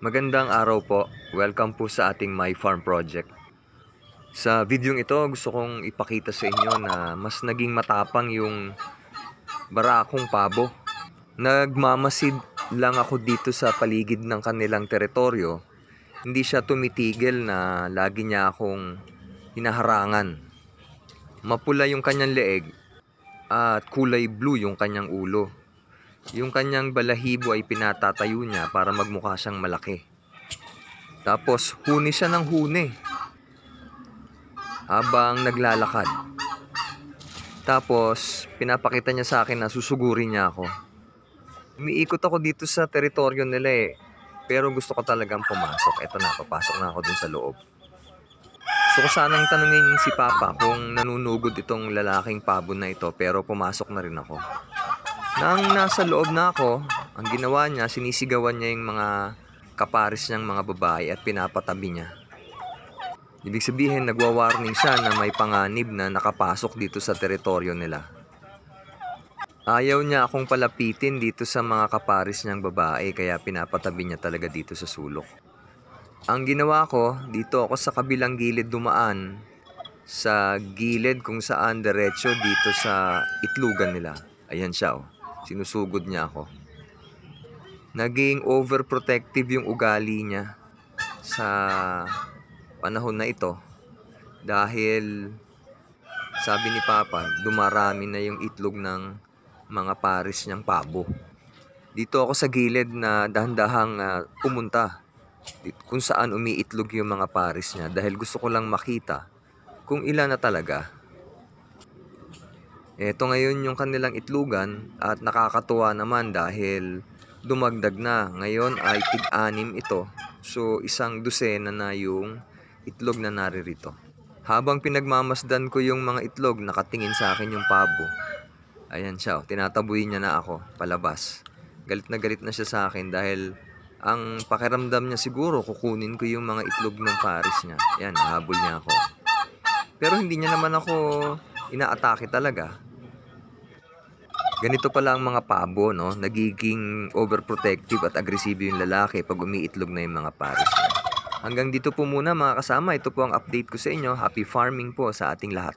Magandang araw po. Welcome po sa ating My Farm Project. Sa videong ito, gusto kong ipakita sa inyo na mas naging matapang yung barakong pabo. Nagmamasid lang ako dito sa paligid ng kanilang teritoryo. Hindi siya tumitigil na lagi niya akong hinaharangan. Mapula yung kanyang leeg at kulay blue yung kanyang ulo. Yung kanyang balahibo ay pinatatayo niya para magmukha siyang malaki. Tapos huni siya ng huni habang naglalakad. Tapos pinapakita niya sa akin na susugurin niya ako. Umiikot ako dito sa teritoryo nila pero gusto ko talagang pumasok. Eto na, papasok na ako dun sa loob. Gusto ko sanang tanungin si Papa kung nanunugod itong lalaking pabo na ito, pero pumasok na rin ako. Nang nasa loob na ako, ang ginawa niya, sinisigawan niya yung mga kapares niyang mga babae at pinapatabi niya. Ibig sabihin, nagwa-warning siya na may panganib na nakapasok dito sa teritoryo nila. Ayaw niya akong palapitin dito sa mga kapares niyang babae, kaya pinapatabi niya talaga dito sa sulok. Ang ginawa ko, dito ako sa kabilang gilid dumaan, sa gilid kung saan diretso dito sa itlugan nila. Ayan siya, oh. Sinusugod niya ako. Naging overprotective yung ugali niya sa panahon na ito dahil sabi ni Papa, dumarami na yung itlog ng mga pares niyang pabo. Dito ako sa gilid na dahan-dahang pumunta kung saan umiitlog yung mga pares niya dahil gusto ko lang makita kung ilan na talaga. Ito ngayon yung kanilang itlugan at nakakatuwa naman dahil dumagdag na. Ngayon ay tig-anim ito. So isang dosena na yung itlog na naririto. Habang pinagmamasdan ko yung mga itlog, nakatingin sa akin yung pabo. Ayan siya, tinatabuhin niya na ako palabas. Galit na siya sa akin dahil ang pakiramdam niya siguro kukunin ko yung mga itlog ng pares niya. Yan, habol niya ako. Pero hindi niya naman ako inaatake talaga. Ganito pala ang mga pabo, no? Nagiging overprotective at agresibo yung lalaki pag umiitlog na yung mga pares niya. Hanggang dito po muna mga kasama. Ito po ang update ko sa inyo. Happy farming po sa ating lahat.